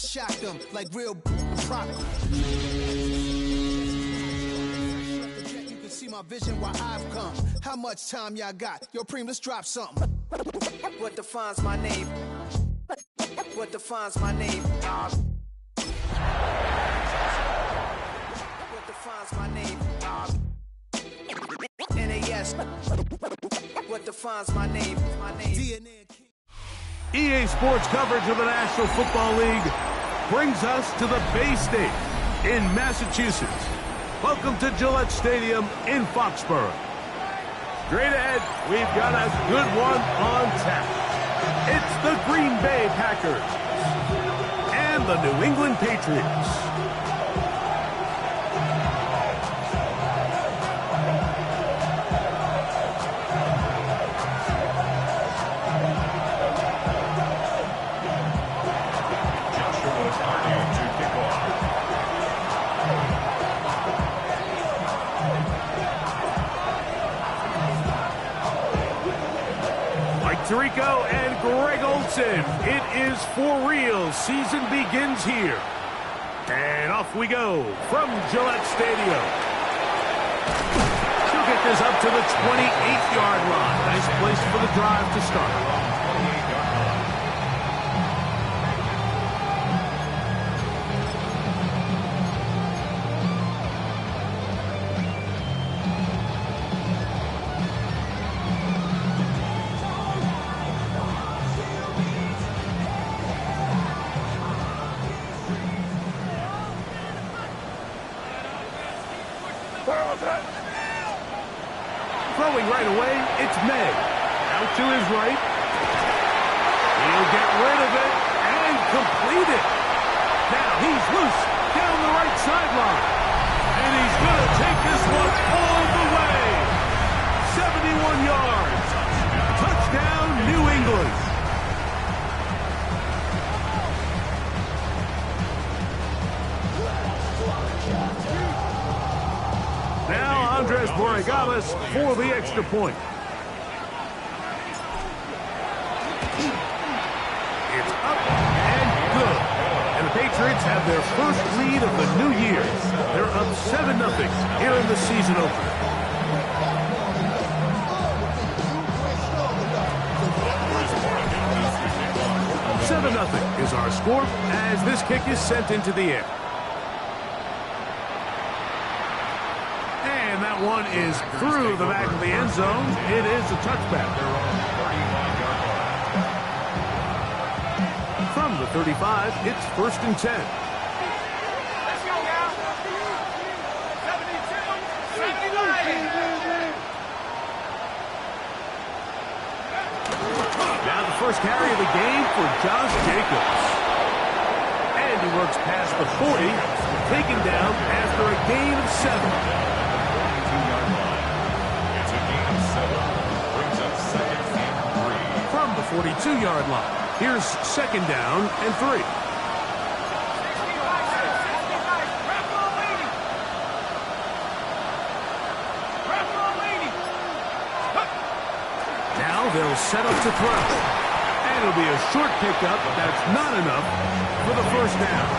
shock them like real proper. You can see my vision where I've come. How much time y'all got? Yo, Preem, let's drop something. What defines my name? What defines my name? What defines my name? NAS. What defines my name? My name. EA Sports coverage of the National Football League brings us to the Bay State in Massachusetts. Welcome to Gillette Stadium in Foxborough. Straight ahead, we've got a good one on tap. It's the Green Bay Packers and the New England Patriots. Tirico and Greg Olsen. It is for real. Season begins here. And off we go from Gillette Stadium. She'll get this up to the 28-yard line. Nice place for the drive to start. Throwing right away, it's May. Out to his right. He'll get rid of it and complete it. Now he's loose down the right sideline. And he's going to take this one all the way. 71 yards. Touchdown, New England. Now Andres Borregales for the extra point. It's up and good. And the Patriots have their first lead of the new year. They're up 7-0 here in the season opener. 7-0 is our score as this kick is sent into the air. And that one is through the back of the end zone. It is a touchback. From the 35, it's 1st and 10. Let's go now. 72, 79. Now the first carry of the game for Josh Jacobs. And he works past the 40, taken down after a gain of 7. From the 42-yard line, here's 2nd down and 3. Now they'll set up to throw. And it'll be a short pickup. That's not enough for the 1st down.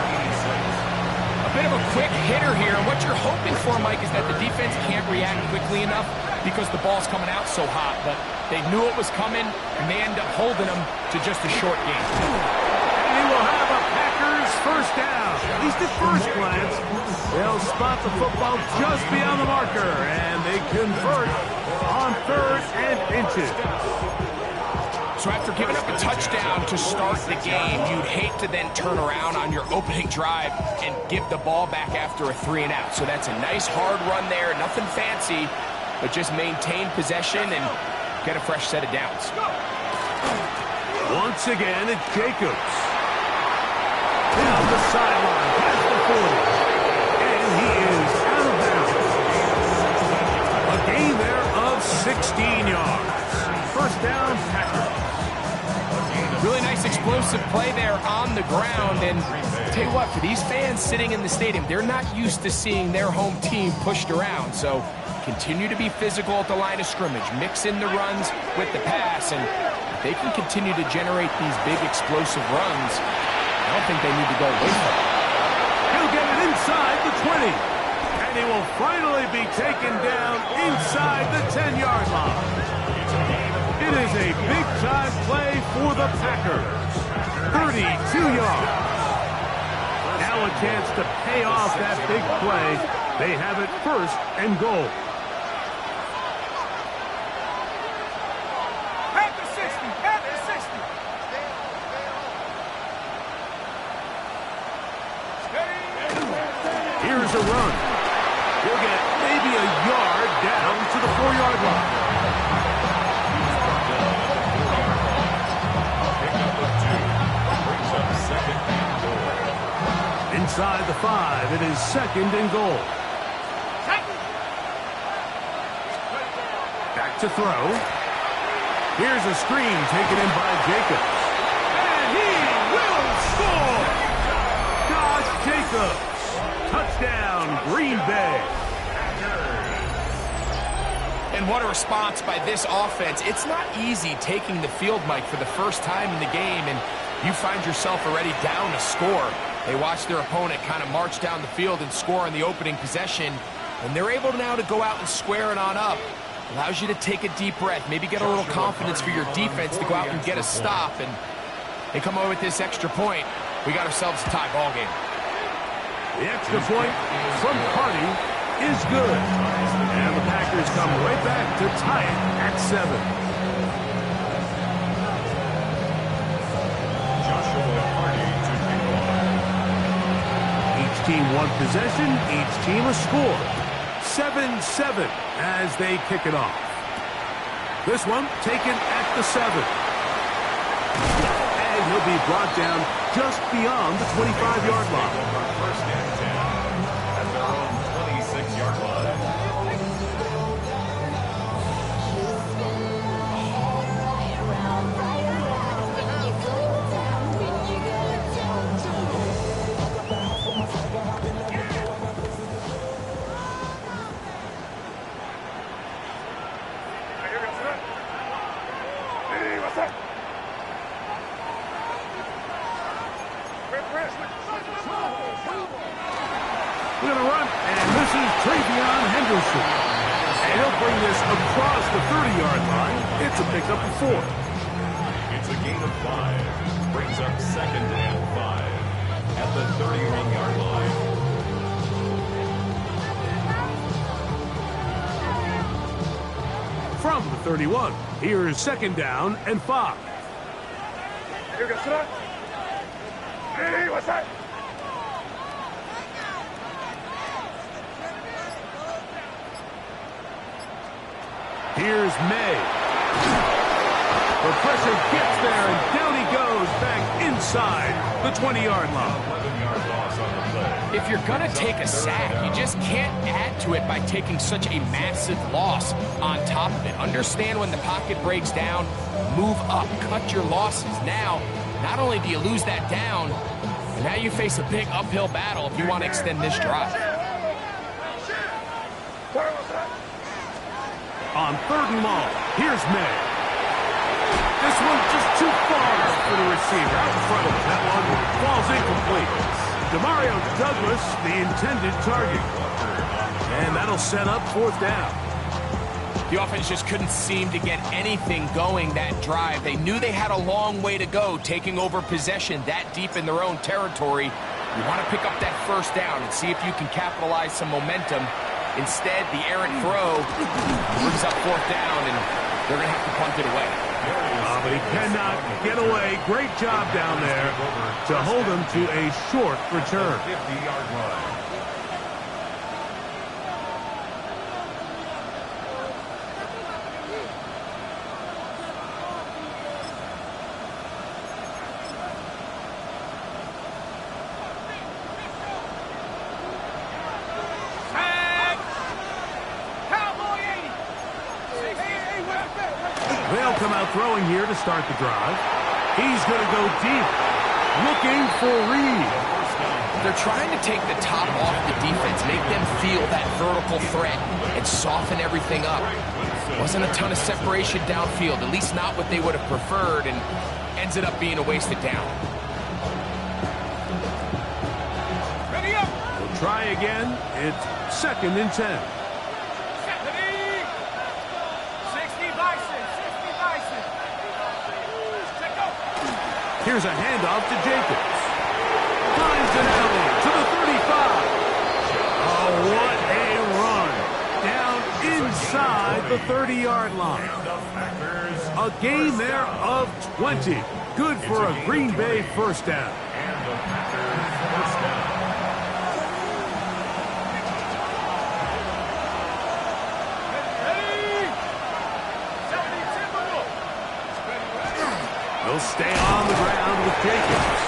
A bit of a quick hitter here. And what you're hoping for, Mike, is that the defense can't react quickly enough because the ball's coming out so hot. But they knew it was coming, and they end up holding them to just a short gain. And he will have a Packers 1st down. At least at first glance, they'll spot the football just beyond the marker, and they convert on 3rd and inches. So after giving up a touchdown to start the game, you'd hate to then turn around on your opening drive and give the ball back after a 3-and-out. So that's a nice hard run there, nothing fancy, but just maintain possession and get a fresh set of downs. Once again, it's Jacobs. Down the sideline, past the 40. And he is out of bounds. A gain there of 16 yards. 1st down, Packers. Really nice explosive play there on the ground. And I'll tell you what, for these fans sitting in the stadium, they're not used to seeing their home team pushed around. So continue to be physical at the line of scrimmage. Mix in the runs with the pass. And if they can continue to generate these big explosive runs, I don't think they need to go away from it. He'll get it inside the 20. And he will finally be taken down inside the 10-yard line. It is a big-time play for the Packers. 32 yards. Now a chance to pay off that big play. They have it first and goal. At the 60, at the 60. Here's a run. He'll get maybe a yard down to the 4-yard line. Inside the 5, it is second and goal. Back to throw. Here's a screen taken in by Jacobs. And he will score! Josh Jacobs. Touchdown, Green Bay. And what a response by this offense. It's not easy taking the field, Mike, for the first time in the game, and you find yourself already down a score. They watch their opponent kind of march down the field and score on the opening possession, and they're able now to go out and square it on up. Allows you to take a deep breath, maybe get a little confidence for your defense to go out and get a stop, and they come away with this extra point. We got ourselves a tie ball game. The extra point from Hardy is good. And the Packers come right back to tie it at 7. Each team one possession, each team a score. 7-7 as they kick it off. This one taken at the 7. And he'll be brought down just beyond the 25-yard line. First and 10 at their own 26-yard line. We're going to run, and this is Travion Henderson. And he'll bring this across the 30-yard line. It's a pickup of 4. It's a gain of 5. Brings up second and 5 at the 31-yard line. From the 31, here's second down and 5. Here goes it. Hey, what's that? Here's May. The pressure gets there, and down he goes back inside the 20-yard line. 11-yard loss on the play. If you're going to take a sack, you just can't add to it by taking such a massive loss on top of it. Understand when the pocket breaks down, move up, cut your losses. Now, not only do you lose that down, but now you face a big uphill battle if you want to extend this drive. On 3rd and long, here's May. This one's just too far for the receiver. Out in front of him. That one falls incomplete. Demario Douglas, the intended target. And that'll set up 4th down. The offense just couldn't seem to get anything going that drive. They knew they had a long way to go, taking over possession that deep in their own territory. You want to pick up that 1st down and see if you can capitalize some momentum. Instead, the errant throw brings up 4th down, and they're going to have to punt it away. But he cannot get away. Great job down there to hold him to a short return. 50-yard line. They'll come out throwing here to start the drive. He's going to go deep, looking for Reed. They're trying to take the top off the defense, make them feel that vertical threat, and soften everything up. Wasn't a ton of separation downfield, at least not what they would have preferred, and ends it up being a wasted down. Try again. It's 2nd and 10. 60 Bison, 60 Bison. Check out. Here's a handoff to Jacobs. Finds an alley to the 35. Oh, what a run. Down inside the 30-yard line. A gain there of 20. Good for a Green Bay first down. And the Packers first down. He'll stay on the ground with Jacobs.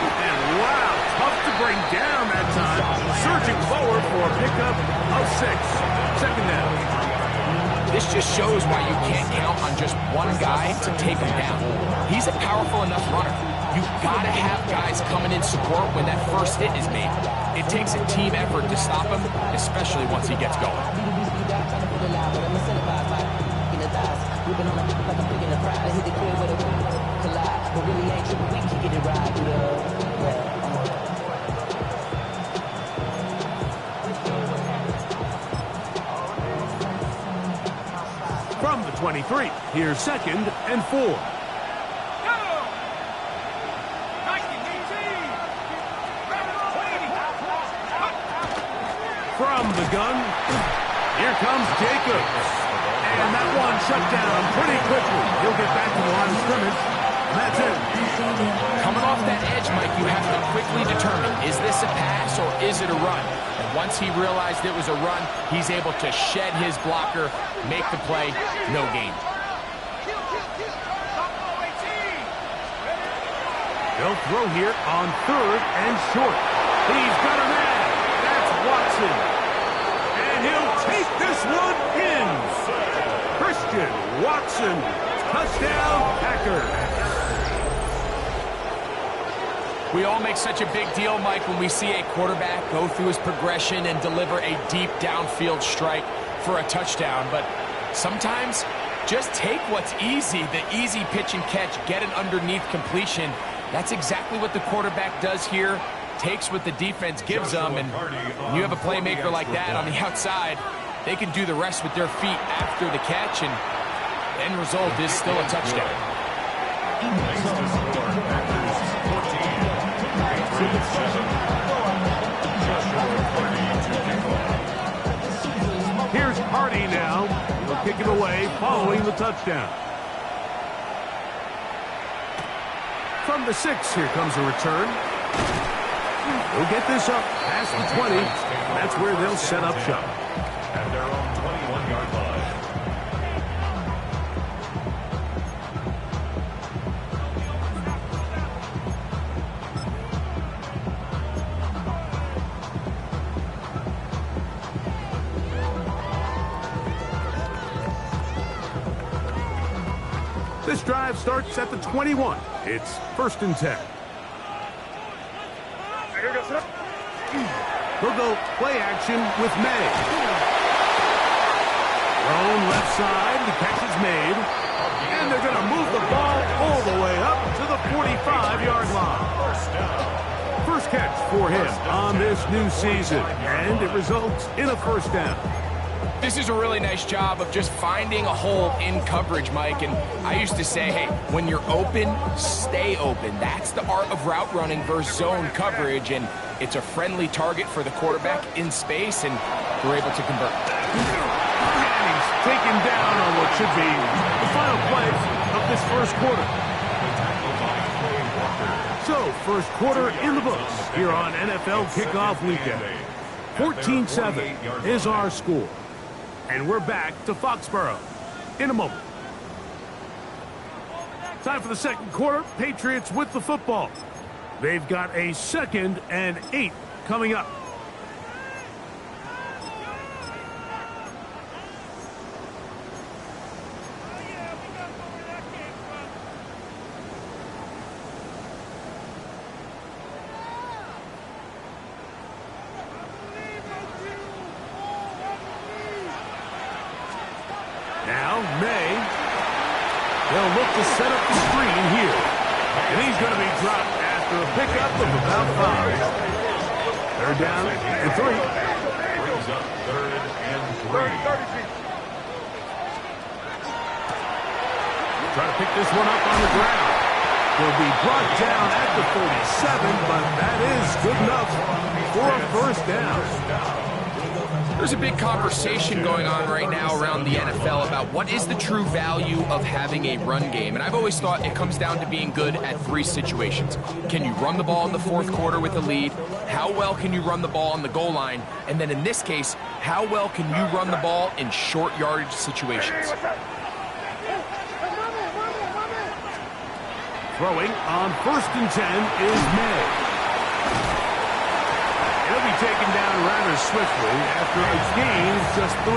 And wow, tough to bring down that time. Surging forward for a pickup of 6. 2nd down. This just shows why you can't count on just one guy to take him down. He's a powerful enough runner. You've got to have guys coming in support when that first hit is made. It takes a team effort to stop him, especially once he gets going. From the 23, here's 2nd and 4. From the gun, here comes Jacobs. And that one shut down pretty quickly. He'll get back to the line of scrimmage. And that's it. Coming off that edge, Mike, you have to quickly determine, is this a pass or is it a run? And once he realized it was a run, he's able to shed his blocker, make the play, no gain. They'll throw here on 3rd and short. He's got a man. That's Watson. And he'll take this one in. Christian Watson. Touchdown, Packers. We all make such a big deal, Mike, when we see a quarterback go through his progression and deliver a deep downfield strike for a touchdown. But sometimes just take what's easy, the easy pitch and catch, get an underneath completion. That's exactly what the quarterback does here. Takes what the defense gives them, and you have a playmaker like that on the outside, they can do the rest with their feet after the catch, and the end result is still a touchdown. Next to score, Packers 14, Patriots 7. Joshua Hardy to kick off. Here's Hardy now. He'll kick it away following the touchdown. From the 6, here comes a return. We'll get this up past the 20. That's where they'll set up shop. At their own 21-yard line. This drive starts at the 21. It's 1st and 10. They'll go play action with May. Thrown left side, the catch is made. And they're going to move the ball all the way up to the 45-yard line. First catch for him on this new season, and it results in a 1st down. This is a really nice job of just finding a hole in coverage, Mike. And I used to say, hey, when you're open, stay open. That's the art of route running versus zone coverage. And it's a friendly target for the quarterback in space, and they're able to convert. And he's taken down on what should be the final play of this 1st quarter. So, 1st quarter in the books here on NFL Kickoff Weekend. 14-7 is our score. And we're back to Foxborough in a moment. Time for the 2nd quarter. Patriots with the football. They've got a 2nd and 8 coming up. Now, May. They'll look to set up the screen here. And he's going to be dropped after a pickup of about 5. Third down and 3. Brings up 3rd and 3. Try to pick this one up on the ground. Will be brought down at the 47, but that is good enough for a first down. There's a big conversation going on right now around the NFL about what is the true value of having a run game. And I've always thought it comes down to being good at 3 situations. Can you run the ball in the 4th quarter with a lead? How well can you run the ball on the goal line? And then in this case, how well can you run the ball in short yardage situations? Throwing on 1st and 10 is May. He'll be taken down rather swiftly after a gain of just 3.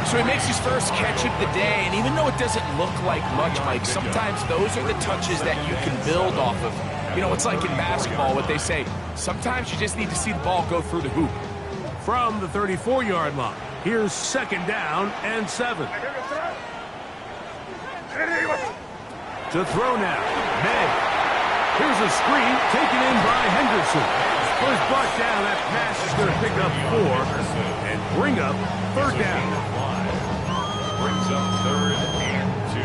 So he makes his first catch of the day, and even though it doesn't look like much, Mike, sometimes those are the touches that you can build off of. You know, it's like in basketball, what they say, sometimes you just need to see the ball go through the hoop. From the 34-yard line, here's 2nd down and 7. To throw now, May. Here's a screen taken in by Henderson. First brought down, that pass is going to pick up 4 and bring up 3rd down. Brings up 3rd and 2.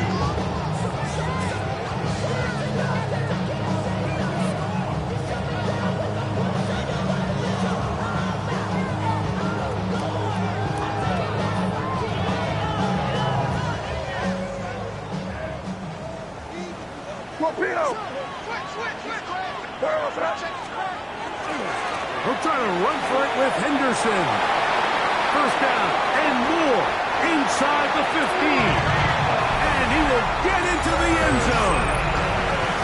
He'll try to run for it with Henderson. First down and more inside the 15. And he will get into the end zone.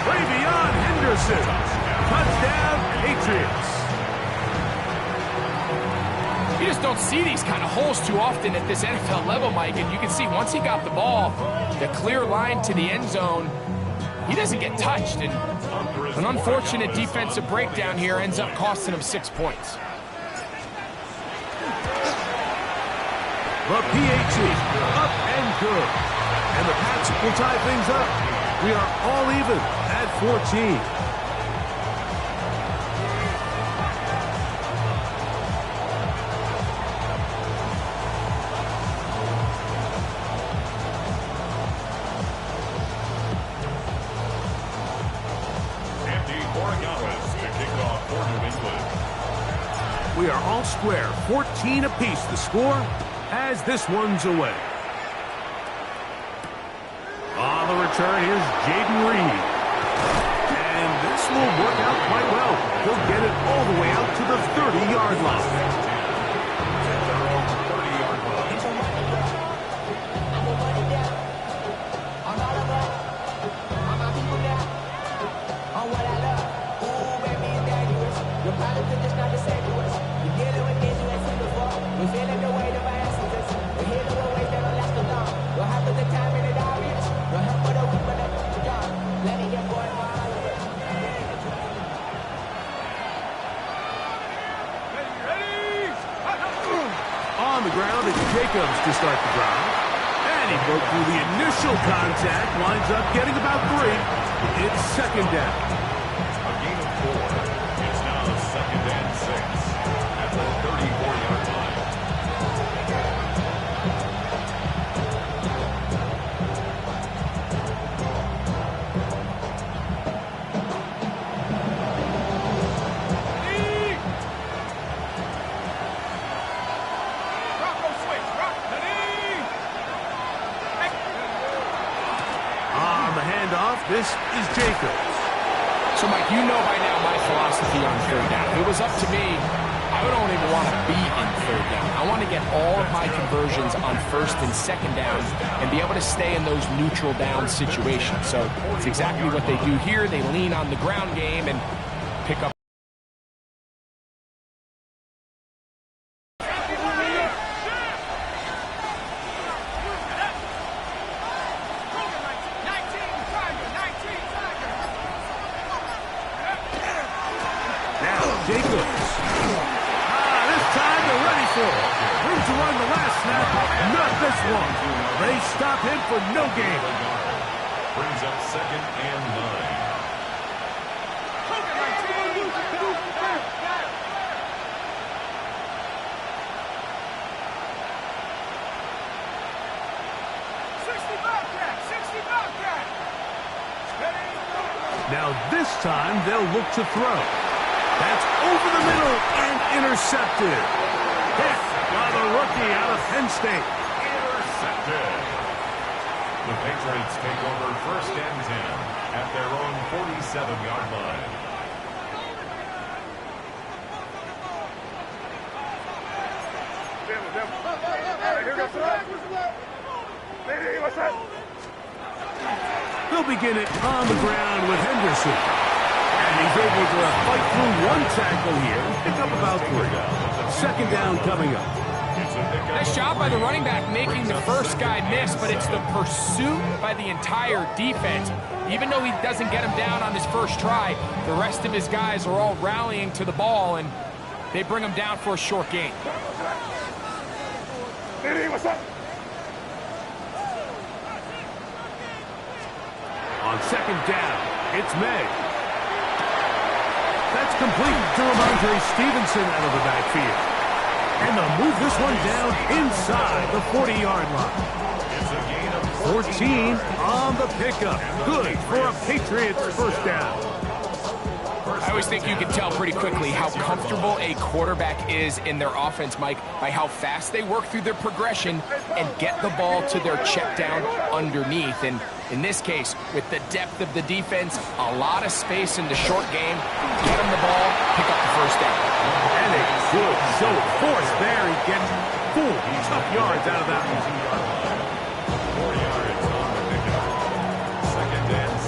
Way beyond Henderson. Touchdown, Patriots. You just don't see these kind of holes too often at this NFL level, Mike. And you can see once he got the ball, the clear line to the end zone, he doesn't get touched. And an unfortunate defensive breakdown here ends up costing him 6 points. The PAT up and good. And the Pats will tie things up. We are all even at 14. We are all square, 14 apiece the score as this one's away. On the return, here's Jaden Reed. And this will work out quite well. He'll get it all the way out to the 30-yard line. On the ground, it's Jacobs to start the drive. And he broke through the initial contact, winds up getting about 3. It's 2nd down. A gain of 4. It's now 2nd and 6 at the 34-yard line. This is Jacobs. So, Mike, you know by now my philosophy on 3rd down. If it was up to me, I don't even want to be in 3rd down. I want to get all of my conversions on 1st and 2nd down and be able to stay in those neutral down situations. So it's exactly what they do here. They lean on the ground game and pick up. Jacobs. This time they're ready for it. Room to run the last snap. Not this one. They stop him for no gain. Brings up 2nd and 9. This time, they'll look to throw. That's over the middle and intercepted. Hit by the rookie out of Penn State. Intercepted. The Patriots take over 1st and 10 at their own 47-yard line. They'll begin it on the ground with Henderson. And he's able to fight through one tackle here. Pick up about 3. 2nd down coming up. Nice job by the running back making the first guy miss, but it's the pursuit by the entire defense. Even though he doesn't get him down on his first try, the rest of his guys are all rallying to the ball, and they bring him down for a short gain. On 2nd down, it's May. That's complete to Ramondre Stevenson out of the backfield. And they'll move this one down inside the 40-yard line. It's a gain of 14 on the pickup. Good for a Patriots first down. I always think you can tell pretty quickly how comfortable a quarterback is in their offense, Mike, by how fast they work through their progression and get the ball to their check down underneath. And in this case, with the depth of the defense, a lot of space in the short game, get him the ball, pick up the first down. And a good show of force there. He gets 4 tough yards out of that one. 4 yards on the pickup. 2nd and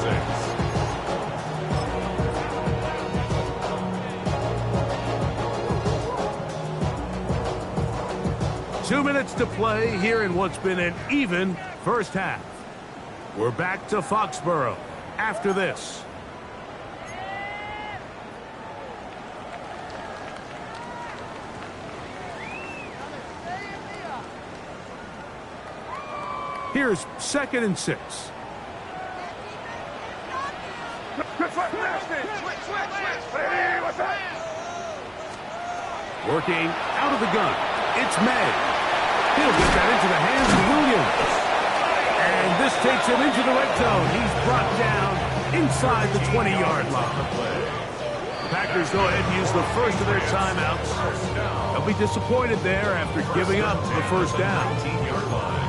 6. 2 minutes to play here in what's been an even first half. We're back to Foxborough after this. Here's 2nd and 6. Working out of the gun. It's May. He'll get that into the hands of Williams. And this takes him into the red zone. He's brought down inside the 20-yard line. The Packers go ahead and use the first of their timeouts. They'll be disappointed there after giving up the first down. 18-yard line.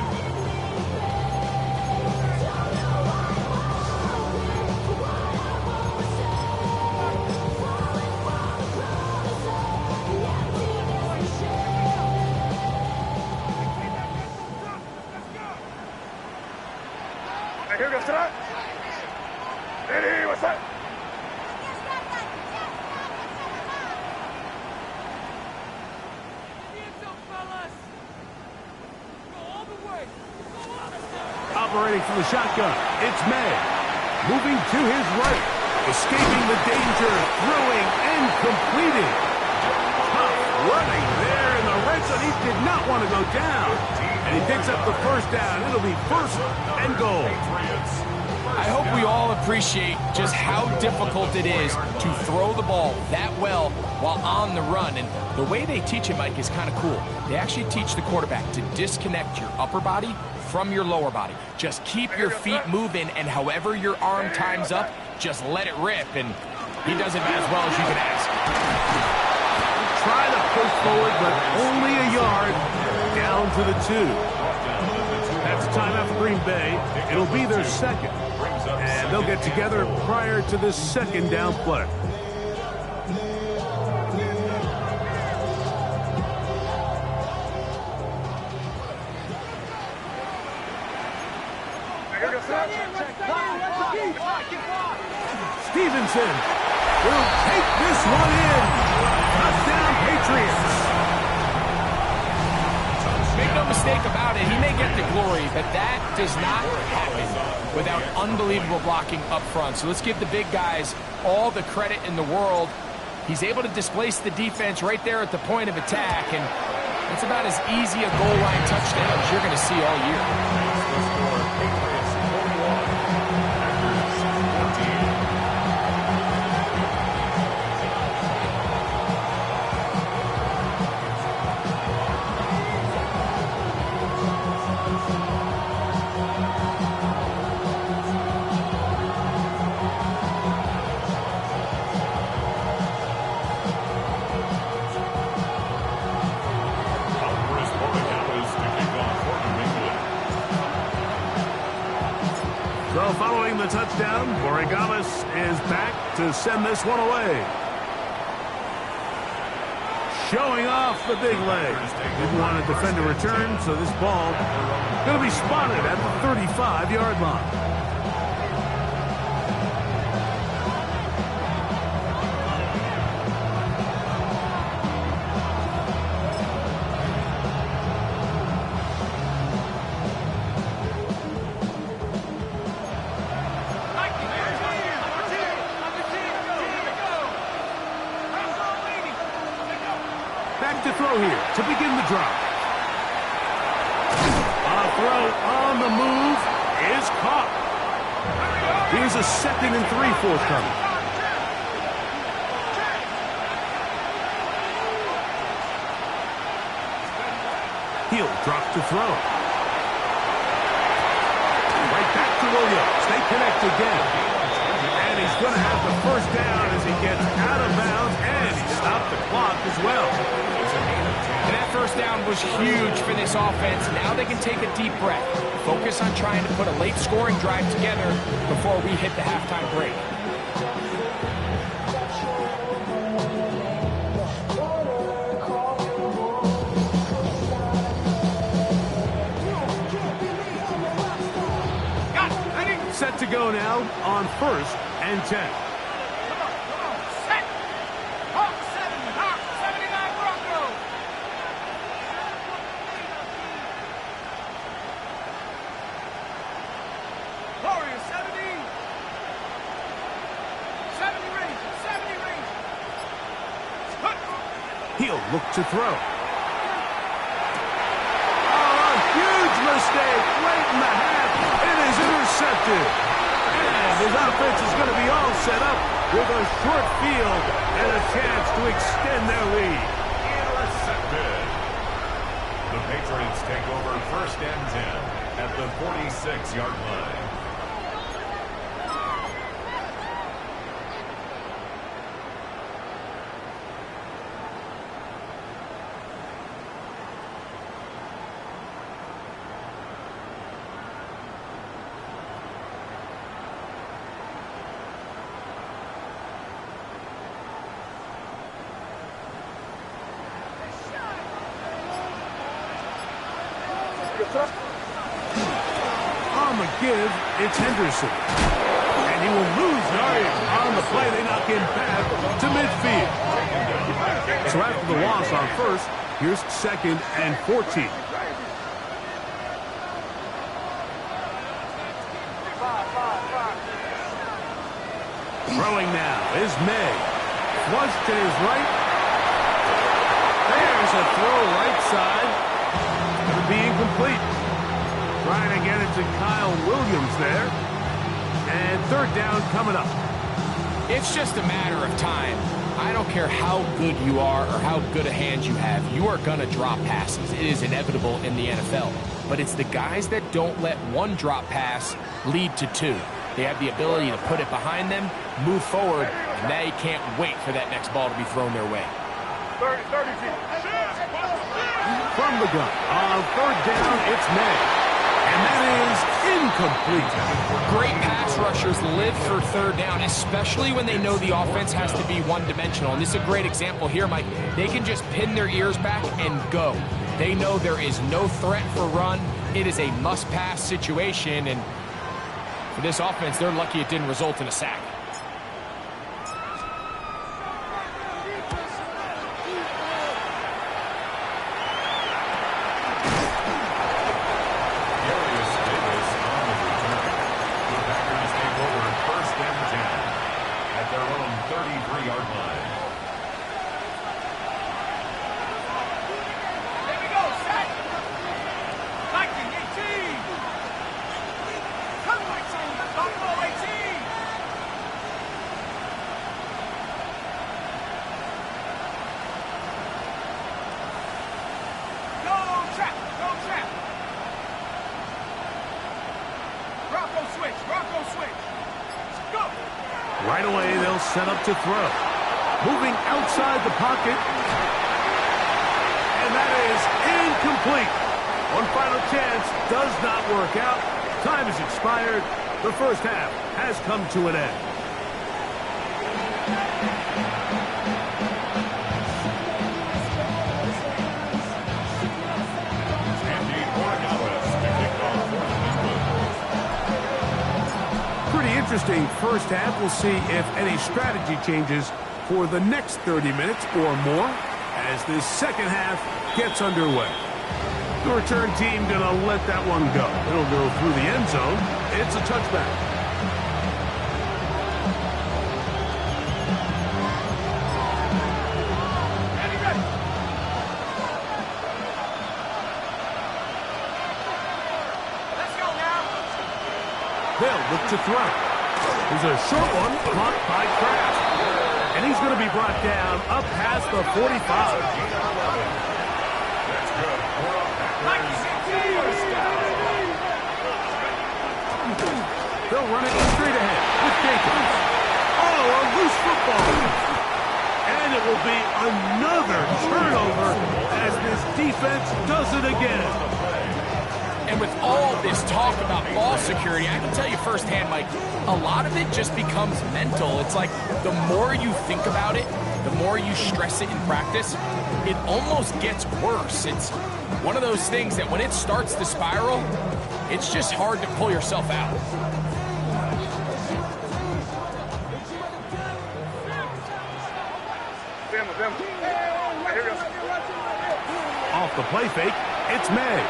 Operating from the shotgun, it's May. Moving to his right. Escaping the danger, throwing and completing. Tough running there in the red zone. He did not want to go down. And he picks up the first down. It'll be 1st and goal. I hope we all appreciate just how difficult it is to throw the ball that well while on the run. And the way they teach it, Mike, is kind of cool. They actually teach the quarterback to disconnect your upper body from your lower body. Just keep your feet moving, and however your arm times up, just let it rip. And he does it as well as you can ask. Try to push forward, but only a yard down to the 2. That's timeout for Green Bay. It'll be their 2nd. And they'll get together prior to this 2nd down play. Stevenson will take this one in. Touchdown, Patriots. Make no mistake about it, he may get the glory, but that does not happen without unbelievable blocking up front. So let's give the big guys all the credit in the world. He's able to displace the defense right there at the point of attack, and it's about as easy a goal line touchdown as you're going to see all year. So following the touchdown, Borregales is back to send this one away. Showing off the big leg. Didn't want to defend a return, so this ball going to be spotted at the 35-yard line. Back to throw here to begin the drive. A throw on the move is caught. Here's a 2nd and 3 forthcoming. He'll drop to throw. Right back to Williams. They connect again. And he's going to have the first down as he gets out of bounds, and he stopped the clock as well. And that first down was huge for this offense. Now they can take a deep breath. Focus on trying to put a late scoring drive together before we hit the halftime break. Set to go now on 1st and 10. Set. Hawk 79 Broncos. Warriors 70. 70 Rangers. 70 Rangers. He'll look to throw. Oh, a huge mistake late in the half. It is intercepted. And his offense is going to be all set up with a short field and a chance to extend their lead. Intercepted. The Patriots take over 1st and 10 at the 46-yard line. On the give, it's Henderson. And he will lose yardage on the play. They knock him back to midfield. So after the loss on 1st, here's 2nd and 14. Throwing now is May. Flush to his right. There's a throw right side. Going to be incomplete. Trying to get it to Kyle Williams there. And 3rd down coming up. It's just a matter of time. I don't care how good you are or how good a hand you have. You are going to drop passes. It is inevitable in the NFL. But it's the guys that don't let one drop pass lead to 2. They have the ability to put it behind them, move forward, and they can't wait for that next ball to be thrown their way. 30 feet. From the gun. On 3rd down, it's May. And that is incomplete. Great pass rushers live for 3rd down, especially when they know the offense has to be one-dimensional. And this is a great example here, Mike. They can just pin their ears back and go. They know there is no threat for run. It is a must-pass situation. And for this offense, they're lucky it didn't result in a sack. Right away, they'll set up to throw. Moving outside the pocket. And that is incomplete. One final chance does not work out. Time has expired. The first half has come to an end. Pretty interesting first half. We'll see if any strategy changes for the next 30 minutes or more as this second half gets underway. The return team going to let that one go. It'll go through the end zone. It's a touchback. They'll look to throw. There's a short one blocked by Kraft. And he's going to be brought down up past the 45. That's good. They'll run it straight ahead with Jacobs. Oh, a loose football. And it will be another turnover as this defense does it again. And with all this talk about ball security, I can tell you firsthand, Mike, a lot of it just becomes mental. It's like the more you think about it, the more you stress it in practice, it almost gets worse. It's one of those things that when it starts to spiral, it's just hard to pull yourself out. Off the play fake, it's May.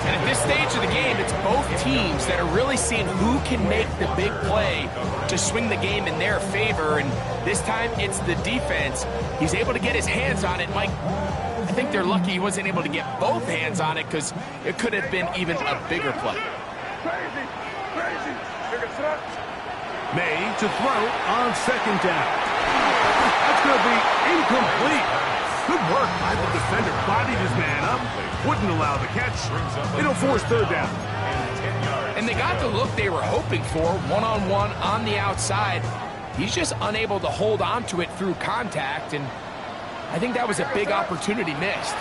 And at this stage of the game, it's both teams that are really seeing who can make the big play to swing the game in their favor. And this time, it's the defense. He's able to get his hands on it. Mike, I think they're lucky he wasn't able to get both hands on it because it could have been even a bigger play. May to throw on second down. That's going to be incomplete. Good work by the defender. Bodied his man up. Wouldn't allow the catch. It'll force third down. And they got the look they were hoping for, one-on-one on the outside. He's just unable to hold on to it through contact, and I think that was a big opportunity missed.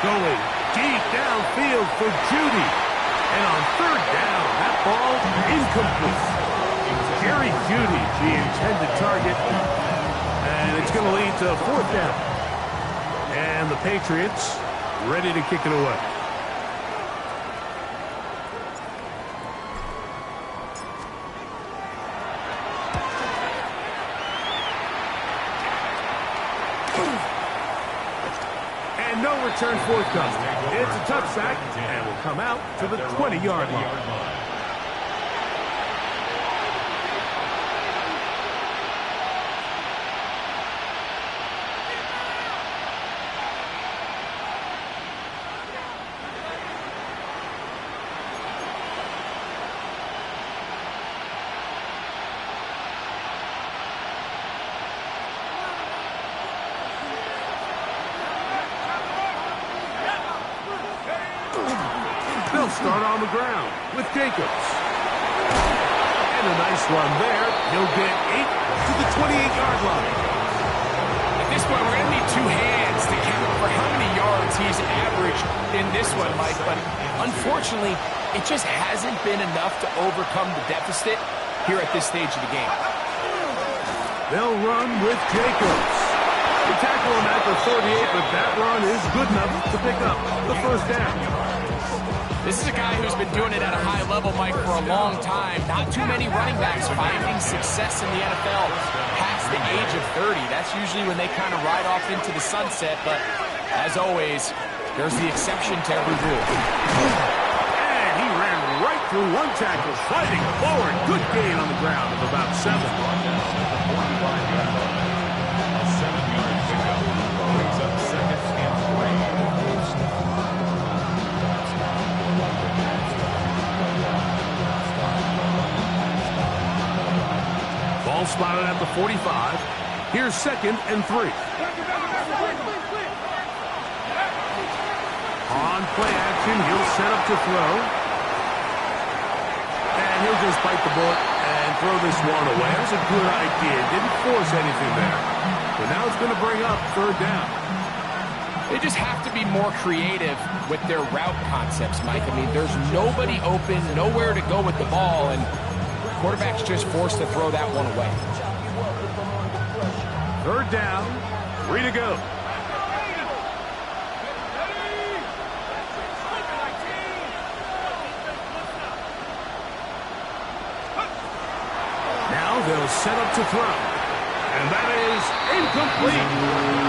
Going deep downfield for Judy. And on third down, that ball incomplete. Jerry Judy, the intended target. And it's going to lead to fourth down. And the Patriots ready to kick it away. And no return forthcoming. It's a touchback and will come out to the 20-yard line. They'll start on the ground with Jacobs. And a nice run there. He'll get 8 to the 28-yard line. At this point, we're going to need two hands to count for how many yards he's averaged in this one, Mike. But unfortunately, it just hasn't been enough to overcome the deficit here at this stage of the game. They'll run with Jacobs. They tackle him at the 38, but that run is good enough to pick up the first down. This is a guy who's been doing it at a high level, Mike, for a long time. Not too many running backs finding success in the NFL past the age of 30. That's usually when they kind of ride off into the sunset, but as always, there's the exception to every rule. And he ran right through one tackle, sliding forward. Good gain on the ground of about 7. Ball spotted at the 45. Here's 2nd and 3. On play action, he'll set up to throw. And he'll just bite the bullet and throw this one away. That was a good idea. Didn't force anything there. But now it's going to bring up third down. They just have to be more creative with their route concepts, Mike. I mean, there's nobody open, nowhere to go with the ball, and quarterback's just forced to throw that one away. Third down, 3 to go. Now they'll set up to throw. And that is incomplete.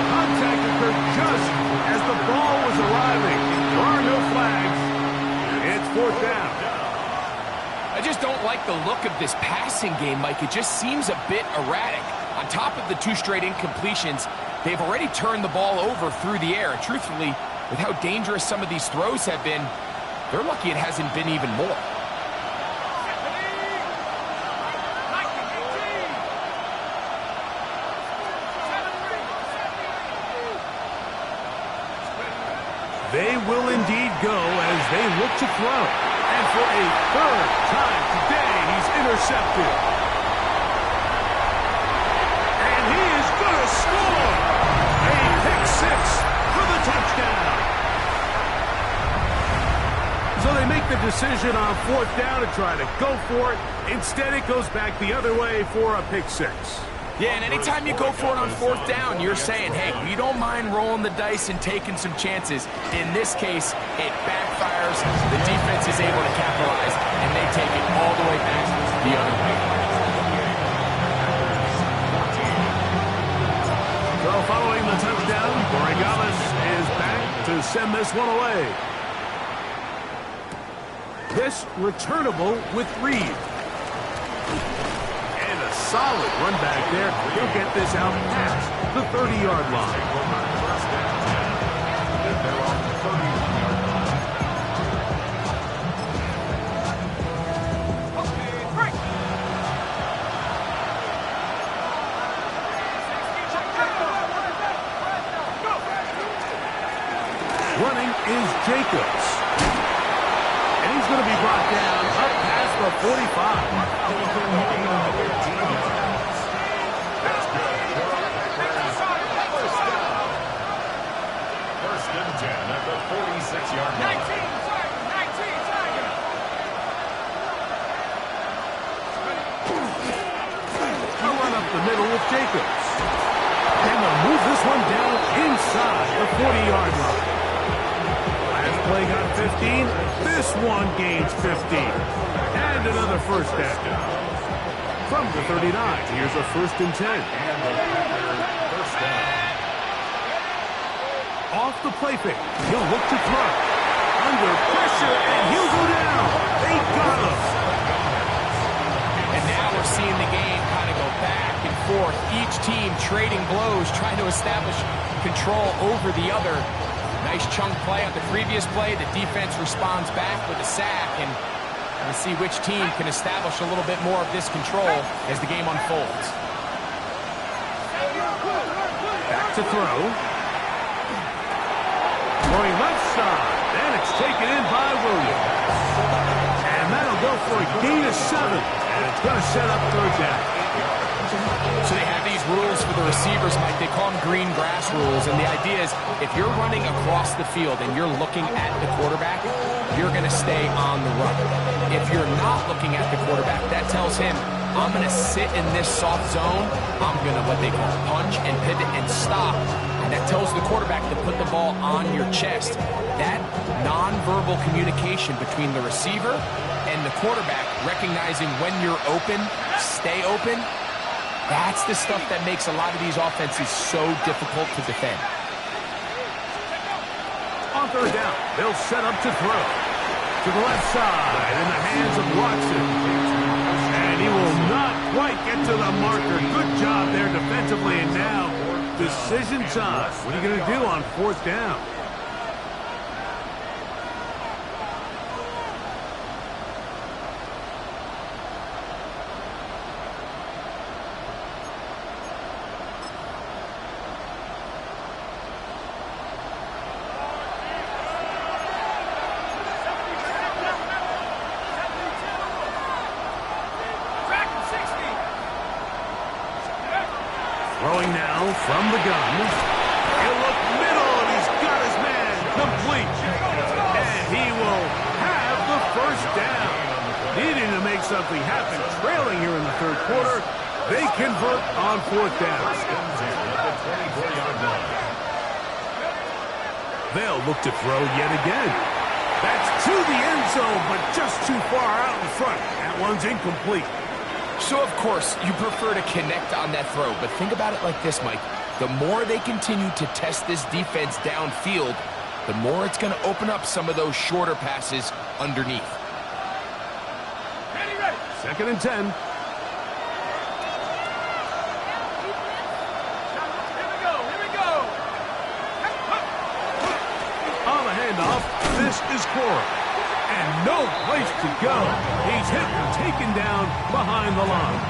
Contact occurred just as the ball was arriving. There are no flags. It's fourth down. I just don't like the look of this passing game, Mike. It just seems a bit erratic. On top of the 2 straight incompletions, they've already turned the ball over through the air. And truthfully, with how dangerous some of these throws have been, they're lucky it hasn't been even more. They will indeed go as they look to throw. And for a third time today, he's intercepted. And he is going to score. A pick 6 for the touchdown. So they make the decision on fourth down to try to go for it. Instead, it goes back the other way for a pick 6. Yeah, and anytime you go for it on fourth down, you're saying, hey, we don't mind rolling the dice and taking some chances. In this case, it backfires. The defense is able to capitalize, and they take it all the way back the other way. So following the touchdown, Borregales is back to send this one away. This returnable with Reed. Solid run back there. He'll get this out past the 30-yard line. Running is Jacobs. And he's going to be brought down up past the 45. At the 46-yard line. 19, Tiger. A run up the middle with Jacobs. And they'll move this one down inside the 40-yard line. Last play got 15. This one gains 15. And another first down. From the 39, here's a 1st and 10. And the first down. Off the play fake. He'll look to throw. Under pressure, and he'll go down. They got him. And now we're seeing the game kind of go back and forth. Each team trading blows, trying to establish control over the other. Nice chunk play on the previous play. The defense responds back with a sack, and we'll see which team can establish a little bit more of this control as the game unfolds. Back to throw. Going left side, and it's taken in by Williams. And that'll go for a gain of 7, and it's going to set up third down. So they have these rules for the receivers, Mike. They call them green grass rules, and the idea is if you're running across the field and you're looking at the quarterback, you're going to stay on the run. If you're not looking at the quarterback, that tells him, I'm going to sit in this soft zone. I'm going to, what they call, punch and pivot and stop. And that tells the quarterback to put the ball on your chest. That nonverbal communication between the receiver and the quarterback, recognizing when you're open, stay open, that's the stuff that makes a lot of these offenses so difficult to defend. On third down, they'll set up to throw. To the left side, in the hands of Watson. And he will not quite get to the marker. Good job there defensively, and now decision time. What are you going to do on fourth down? Throwing now from the gun. He'll look middle, and he's incomplete. And he will have the first down. Needing to make something happen, trailing here in the third quarter. They convert on fourth down. They'll look to throw yet again. That's to the end zone, but just too far out in front. That one's incomplete. So, of course, you prefer to connect on that throw, but think about it like this, Mike. The more they continue to test this defense downfield, the more it's going to open up some of those shorter passes underneath. Second and 10. On the handoff, this is Cora. And no place to go. He's hit and taken down behind the line.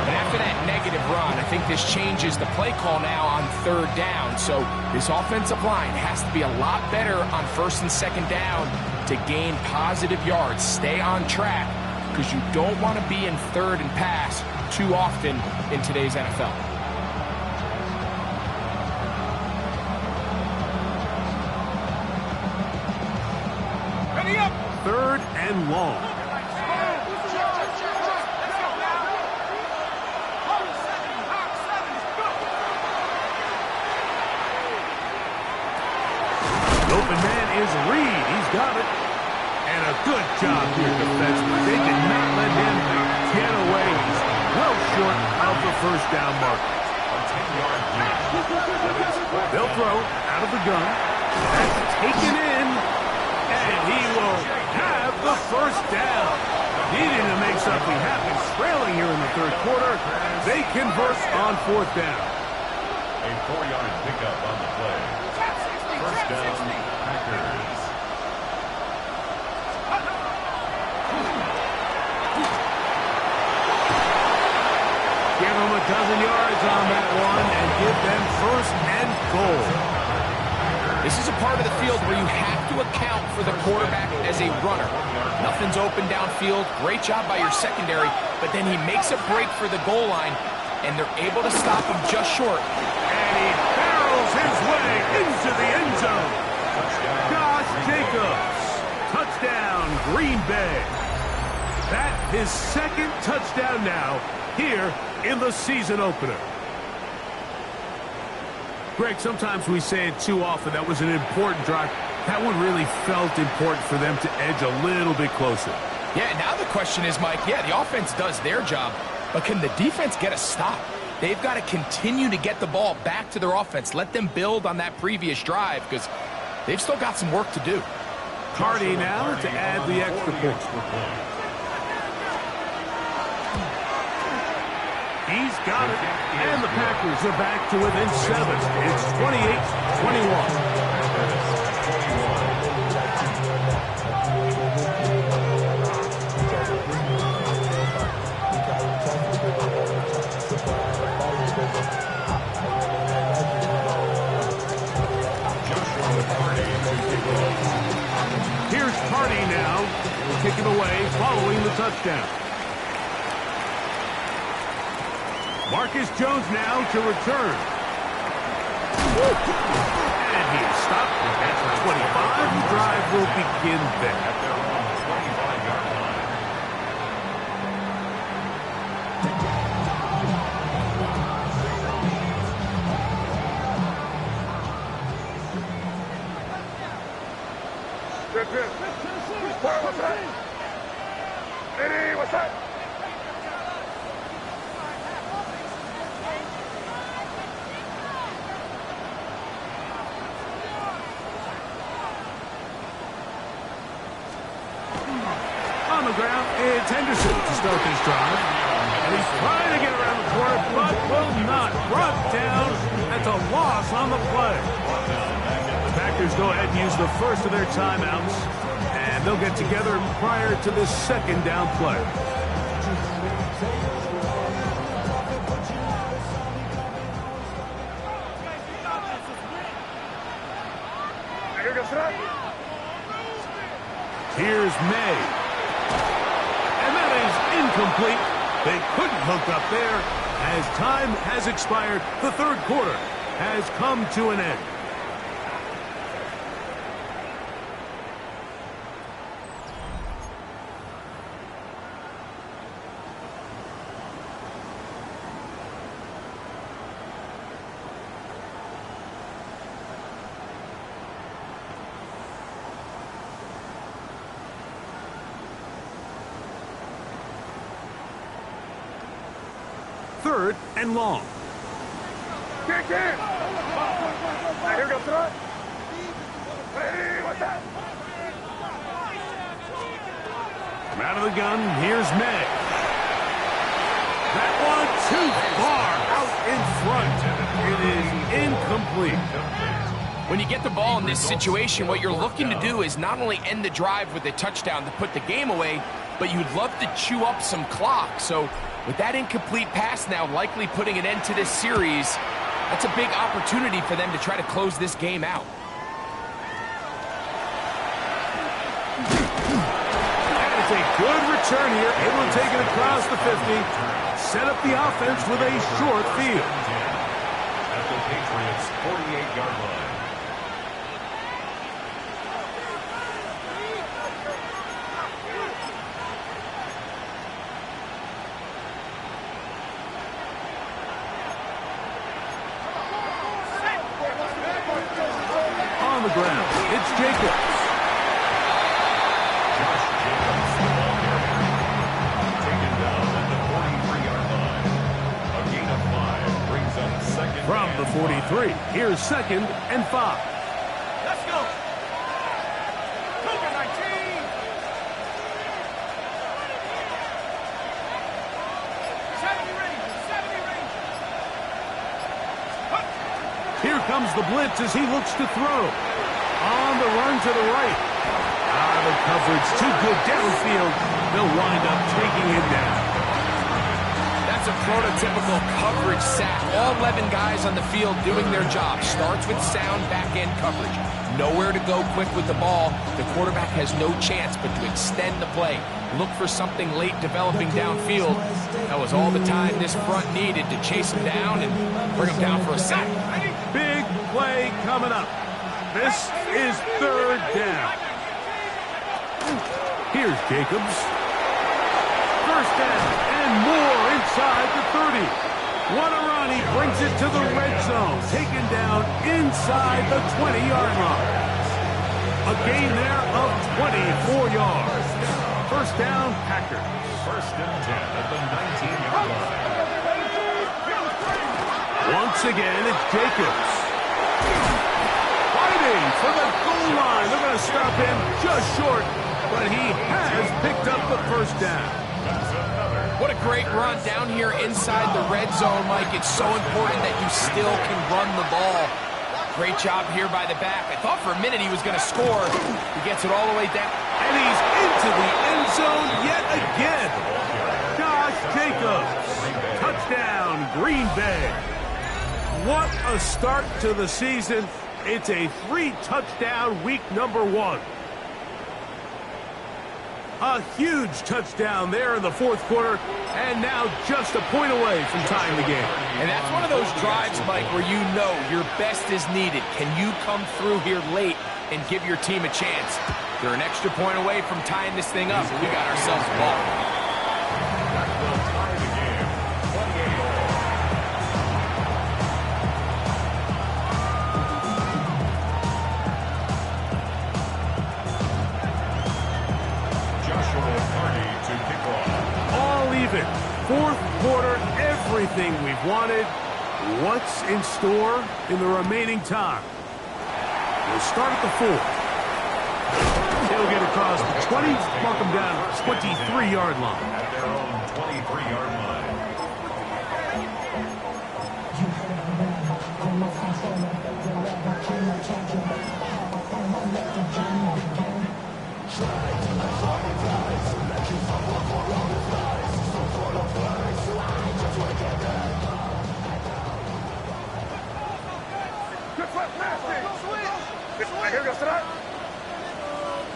And after that negative run, I think this changes the play call now on third down. So this offensive line has to be a lot better on first and second down to gain positive yards. Stay on track, because you don't want to be in third and pass too often in today's NFL. Ready up! Third and long. The open man is Reed. He's got it. And a good job here defensively. They did not let him get away. He's well short of the first down mark. They'll throw out of the gun. That's taken in. And he will have the first down. Needing to make something happen. Trailing here in the third quarter. They convert on fourth down. A 4-yard pickup on the play. First down, Packers. Give them a dozen yards on that one and give them first and goal. This is a part of the field where you have to account for the quarterback as a runner. Nothing's open downfield. Great job by your secondary, but then he makes a break for the goal line, and they're able to stop him just short. And he barrels his way into the end zone. Josh Jacobs. Touchdown, Green Bay. That's his second touchdown now here in the season opener. Greg, sometimes we say it too often. That was an important drive. That one really felt important for them to edge a little bit closer. Yeah, now the question is, Mike, yeah, the offense does their job, but can the defense get a stop? They've got to continue to get the ball back to their offense. Let them build on that previous drive, because they've still got some work to do. Cardi now to add the extra point. He's got it, and the Packers are back to within 7. It's 28-21. Here's Cardi now. Will kick it away following the touchdown. Marcus Jones now to return. And he is stopped at the 25. The drive will begin there. At their own 25-yard line. What's that? Eddie, what's that? On the ground, it's Henderson to start this drive. And he's trying to get around the corner, but will not. Brought down. That's a loss on the play. The Packers go ahead and use the first of their timeouts, and they'll get together prior to this second down play. Here's May. And that is incomplete. They couldn't hook up there. As time has expired, the third quarter has come to an end. 3rd and long. Kick in. Now here goes throw it. Hey, what's that? From out of the gun, here's May. That one too far out in front. It is incomplete. When you get the ball in this situation, what you're looking to do is not only end the drive with a touchdown to put the game away, but you'd love to chew up some clock. So with that incomplete pass now likely putting an end to this series, that's a big opportunity for them to try to close this game out. That is a good return here, able to take it across the 50, set up the offense with a short field. At the Patriots' 48-yard line. On the ground, it's Jacobs. Josh Jacobs, the ball carrier. Taken down at the 43-yard line. A gain of 5 brings up second. From the 43, here's 2nd and 5. Let's go. Cougar 19. Here comes the blitz as he looks to throw. On the run to the right. The coverage too good downfield. They'll wind up taking him down. That's a prototypical coverage sack. All 11 guys on the field doing their job. Starts with sound back-end coverage. Nowhere to go quick with the ball. The quarterback has no chance but to extend the play. Look for something late developing downfield. That was all the time this front needed to chase him down and bring him down for a sack. Big play coming up. This is 3rd down. Here's Jacobs. 1st down and more inside the 30. What a run. He brings it to the red zone. Taken down inside the 20-yard line. A gain there of 24 yards. 1st down, Packers. 1st and 10 at the 19-yard line. Once again, it's Jacobs. Fighting for the goal line. They're going to stop him just short, but he has picked up the 1st down. What a great run down here inside the red zone, Mike. It's so important that you still can run the ball. Great job here by the back. I thought for a minute he was going to score. He gets it all the way down. And he's into the end zone yet again. Josh Jacobs. Touchdown, Green Bay. What a start to the season. It's a 3-touchdown week number 1. A huge touchdown there in the 4th quarter, and now just a point away from tying the game. And that's one of those drives, Mike, where you know your best is needed. Can you come through here late and give your team a chance? They're an extra point away from tying this thing up. We got ourselves a ball. That will tie the game. 28-all. All even. 4th quarter, everything we've wanted. What's in store in the remaining time? We'll start at the 4. He'll get across the 20, mark him down 23-yard line. At their own 23-yard line. Here goes tonight.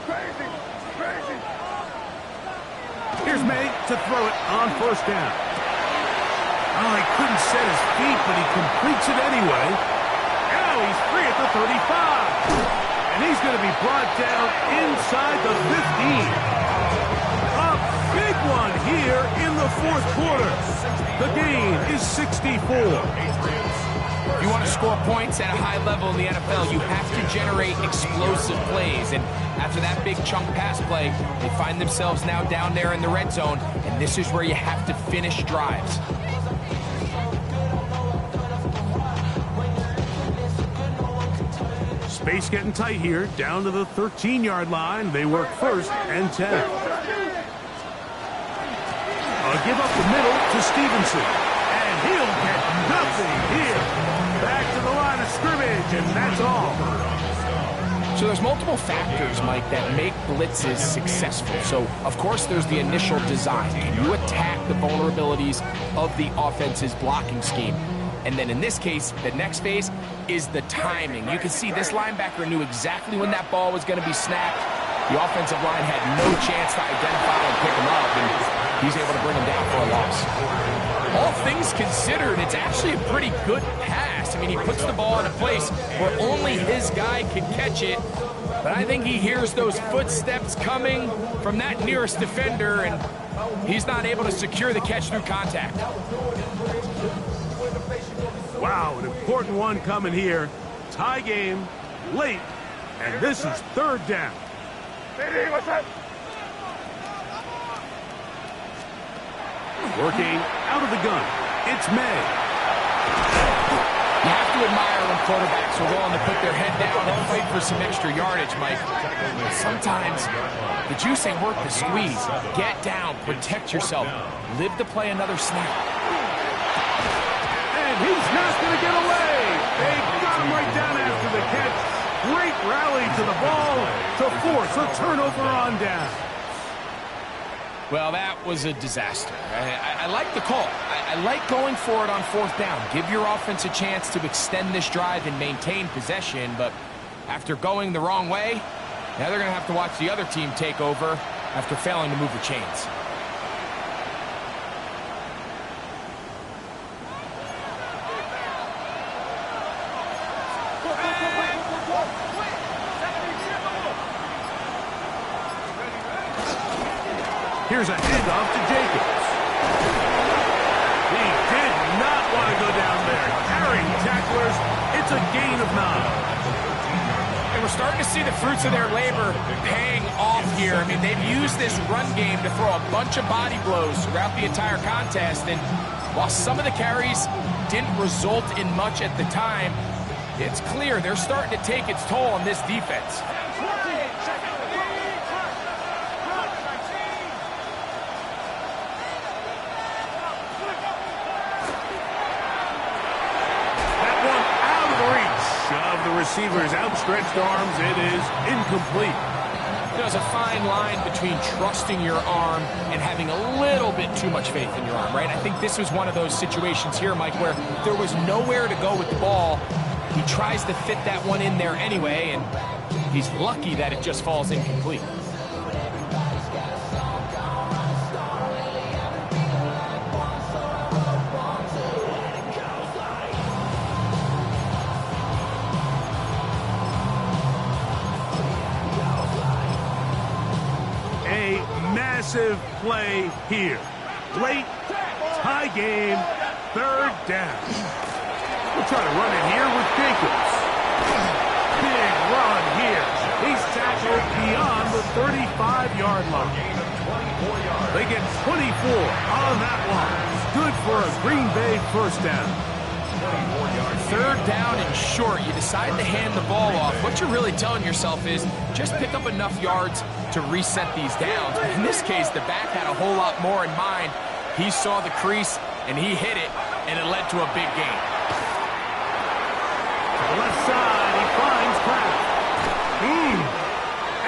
Crazy, crazy. Here's May to throw it on 1st down. Oh, he couldn't set his feet, but he completes it anyway. Now he's free at the 35. And he's going to be brought down inside the 15. A big one here in the 4th quarter. The gain is 64. If you want to score points at a high level in the NFL, you have to generate explosive plays. And after that big chunk pass play, they find themselves now down there in the red zone. And this is where you have to finish drives. Space getting tight here, down to the 13-yard line. They work first and 10. Give up the middle to Stevenson. And he'll get nothing here. Back to the line of scrimmage, and that's all. So there's multiple factors, Mike, that make blitzes successful. So, of course, there's the initial design. Can you attack the vulnerabilities of the offense's blocking scheme? And then in this case, the next phase is the timing. You can see this linebacker knew exactly when that ball was going to be snapped. The offensive line had no chance to identify and pick him up, and he's able to bring him down for a loss. All things considered, it's actually a pretty good pass. I mean, he puts the ball in a place where only his guy can catch it, but I think he hears those footsteps coming from that nearest defender, and he's not able to secure the catch through contact. Wow, an important one coming here. Tie game, late, and this is third down. What's that? Working out of the gun, it's May. You have to admire when quarterbacks are willing to put their head down and fight for some extra yardage, Mike. Sometimes the juice ain't worth the squeeze. Get down, protect yourself, live to play another snap. And he's not going to get away. They got him right down after the catch. Great rally to the ball to force a turnover on down. Well, that was a disaster. I like the call. I like going for it on fourth down. Give your offense a chance to extend this drive and maintain possession, but after going the wrong way, now they're going to have to watch the other team take over after failing to move the chains. Here's a handoff to Jacobs. He did not want to go down there. Carrying tacklers, it's a gain of 9. And we're starting to see the fruits of their labor paying off here. I mean, they've used this run game to throw a bunch of body blows throughout the entire contest. And while some of the carries didn't result in much at the time, it's clear they're starting to take its toll on this defense. Receiver's outstretched arms, it is incomplete. There's a fine line between trusting your arm and having a little bit too much faith in your arm, right? I think this was one of those situations here, Mike, where there was nowhere to go with the ball. He tries to fit that one in there anyway, and he's lucky that it just falls incomplete. Massive play here. Late, tie game, third down. We'll try to run it here with Jacobs. Big run here. He's tackled beyond the 35-yard line. They get 24 on that one. Good for a Green Bay first down. Third down and short. You decide to hand the ball off. What you're really telling yourself is just pick up enough yards to reset these downs. But in this case, the back had a whole lot more in mind. He saw the crease, and he hit it, and it led to a big gain. To the left side, he finds Pratt.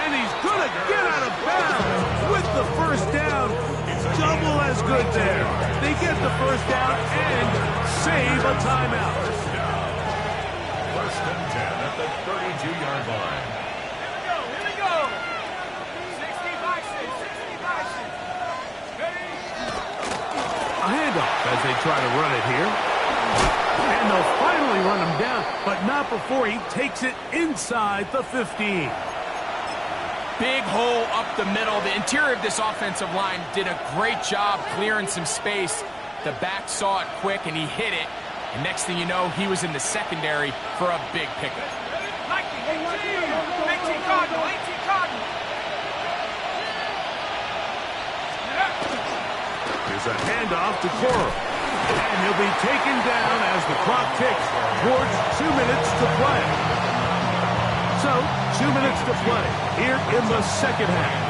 And he's going to get out of bounds with the first down. Double as good there. They get the first down and save a timeout. First and 10 at the 32-yard line. Here we go. 65-6. A handoff as they try to run it here. And they'll finally run him down, but not before he takes it inside the 15. Big hole up the middle. The interior of this offensive line did a great job clearing some space. The back saw it quick, and he hit it. And next thing you know, he was in the secondary for a big pickup. 18 Cardinal. Here's a handoff to Coral. And he'll be taken down as the clock ticks towards 2 minutes to play. So, 2 minutes to play here in the second half.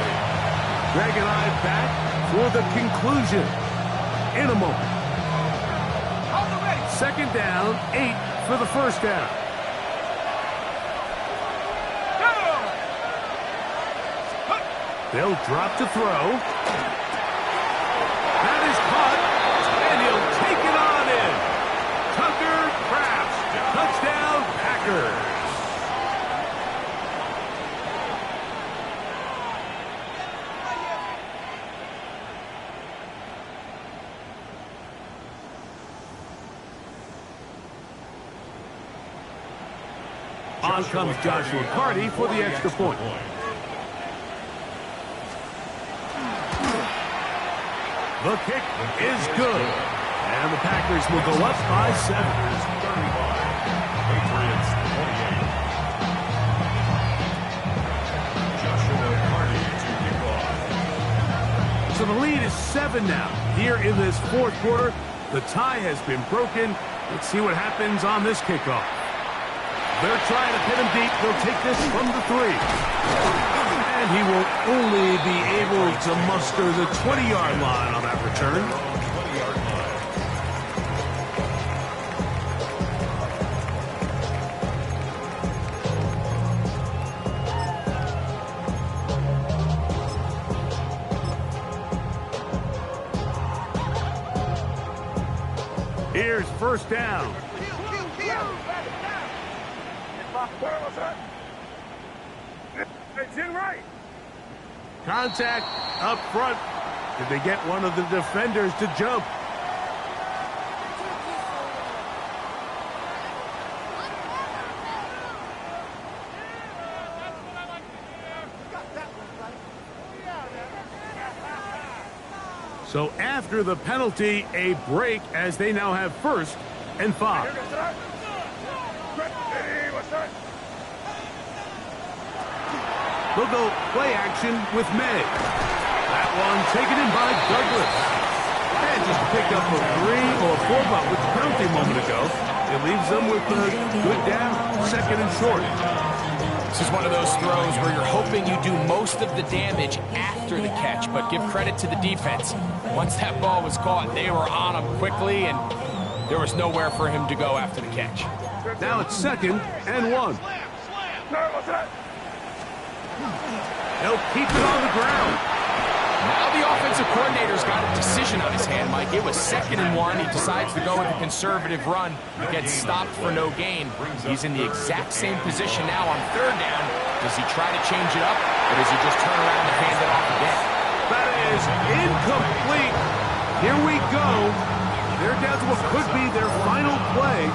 Greg and I back for the conclusion in a moment. Second down, 8 for the first down. They'll drop to throw. That is caught, and he'll take it on in. Tucker Kraft, touchdown Packers. On comes Joshua Carty for the extra point. The kick is good. And the Packers will go up by 7. Patriots 28. Joshua Carty to kick off. So the lead is 7 now. Here in this fourth quarter, the tie has been broken. Let's see what happens on this kickoff. They're trying to pin him deep. They'll take this from the 3. And he will only be able to muster the 20-yard line on that return. Here's first down. It's in right. Contact up front. Did they get one of the defenders to jump? So after the penalty, a break as they now have first and 5. They'll go play action with May. That one taken in by Douglas. And just picked up a 3 or 4 but with the penalty a moment ago. It leaves them with a good down, second and short. This is one of those throws where you're hoping you do most of the damage after the catch, but give credit to the defense. Once that ball was caught, they were on him quickly, and there was nowhere for him to go after the catch. Now it's second and 1. They'll keep it on the ground. Now the offensive coordinator's got a decision on his hand, Mike. It was second and 1. He decides to go with a conservative run. Gets stopped for no gain. He's in the exact same position now on third down. Does he try to change it up, or does he just turn around and hand it off again? That is incomplete. Here we go. They're down to what could be their final play.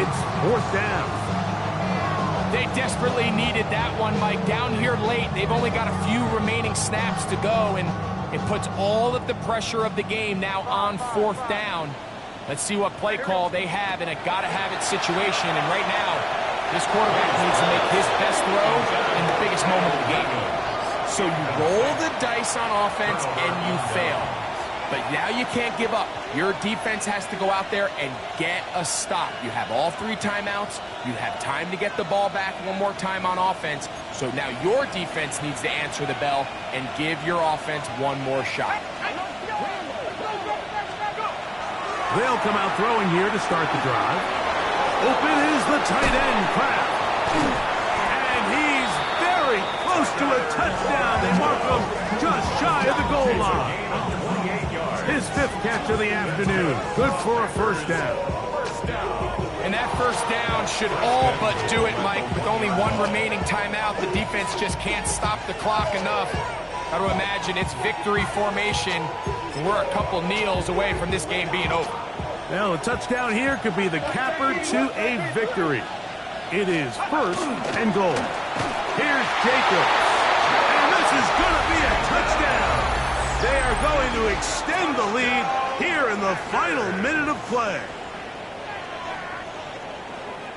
It's fourth down. They desperately needed that one, Mike. Down here late, they've only got a few remaining snaps to go, and it puts all of the pressure of the game now on fourth down. Let's see what play call they have in a gotta-have-it situation, and right now, this quarterback needs to make his best throw in the biggest moment of the game. So you roll the dice on offense, and you fail. But now you can't give up. Your defense has to go out there and get a stop. You have all 3 timeouts. You have time to get the ball back one more time on offense. So now your defense needs to answer the bell and give your offense one more shot. They'll come out throwing here to start the drive. Open is the tight end, Kraft. And he's very close to a touchdown. They mark him just shy of the goal line. His 5th catch of the afternoon. Good for a first down. And that first down should all but do it, Mike. With only 1 remaining timeout, the defense just can't stop the clock enough. Got to imagine it's victory formation. We're a couple kneels away from this game being over. Well, a touchdown here could be the capper to a victory. It is first and goal. Here's Jacobs. And this is going to be a touchdown. They are going to extend the lead here in the final minute of play.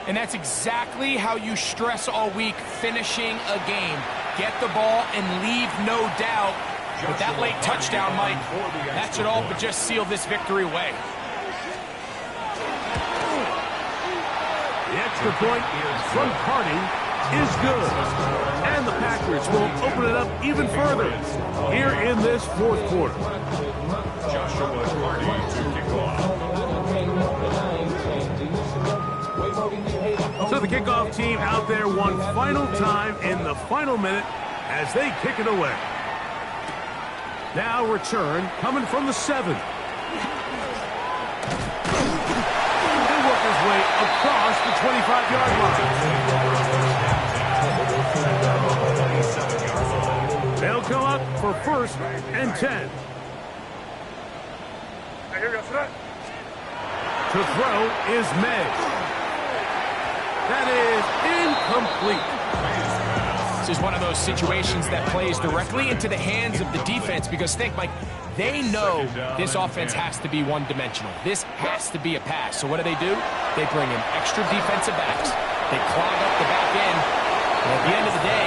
And that's exactly how you stress all week, finishing a game. Get the ball and leave no doubt. With that late touchdown, Mike, that should all but just seal this victory away. The extra point from Carty is good. And the Packers will open it up even further here in this fourth quarter. Joshua Carty to kick off. So the kickoff team out there one final time in the final minute as they kick it away. Now return coming from the 7. He'll work his way across the 25-yard line. They'll come up for 1st and 10. To throw is May. That is incomplete. This is one of those situations that plays directly into the hands of the defense because think, Mike, they know this offense has to be one-dimensional. This has to be a pass. So what do? They bring in extra defensive backs. They clog up the back end. And at the end of the day,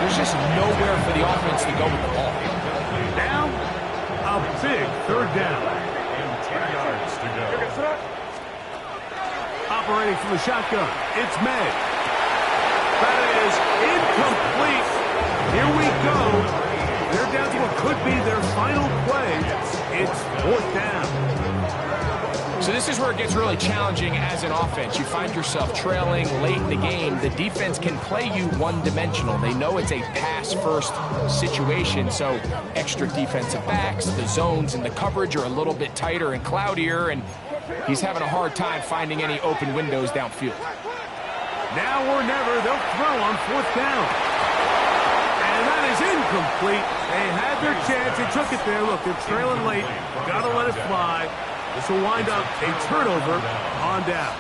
there's just nowhere for the offense to go with the ball. Now, a big 3rd down. 10 yards to go. Operating from the shotgun, it's May. That is incomplete. Here we go. They're down to what could be their final play. It's 4th down. So this is where it gets really challenging as an offense. You find yourself trailing late in the game. The defense can play you one-dimensional. They know it's a pass-first situation, so extra defensive backs, the zones and the coverage are a little bit tighter and cloudier, and he's having a hard time finding any open windows downfield. Now or never, they'll throw on 4th down. And that is incomplete. They had their chance. They took it there. Look, they're trailing late. Got to let it fly. This will wind up a turnover on downs.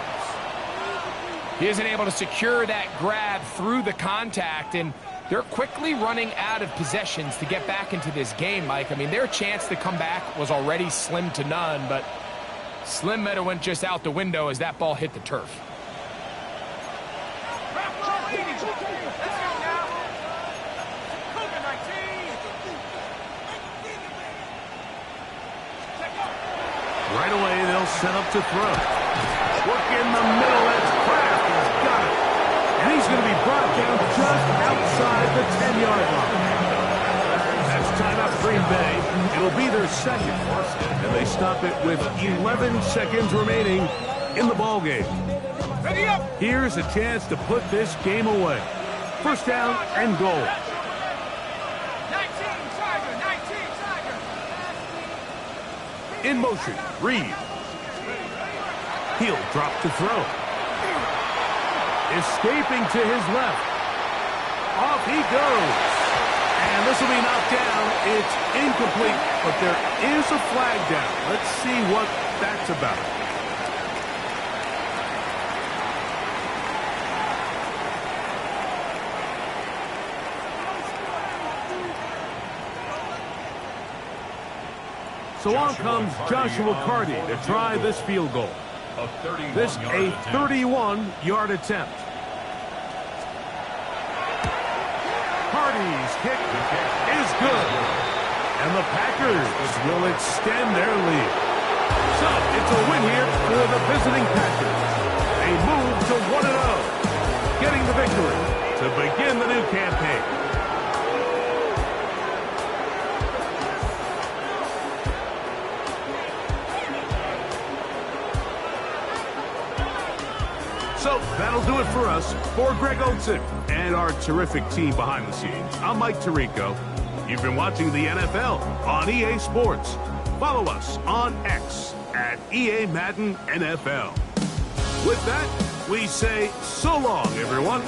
He isn't able to secure that grab through the contact, and they're quickly running out of possessions to get back into this game, Mike. I mean, their chance to come back was already slim to none, but slim might have went just out the window as that ball hit the turf. Right away, they'll set up to throw. Work in the middle, that's Kraft. He's got it. And he's going to be brought down just outside the 10-yard line. That's timeout Green Bay. It'll be their 2nd. And they stop it with 11 seconds remaining in the ballgame. Here's a chance to put this game away. 1st down and goal. In motion, Reed. He'll drop to throw. Escaping to his left. Off he goes. And this will be knocked down. It's incomplete, but there is a flag down. Let's see what that's about. So on comes Joshua Carty to try this field goal. This a 31-yard attempt. Carty's kick is good. And the Packers will extend their lead. So it's a win here for the visiting Packers. They move to 1-0, getting the victory to begin the new campaign. So that'll do it for us. For Greg Olson and our terrific team behind the scenes, I'm Mike Tirico. You've been watching the NFL on EA Sports. Follow us on X at EA Madden NFL. With that, we say so long, everyone.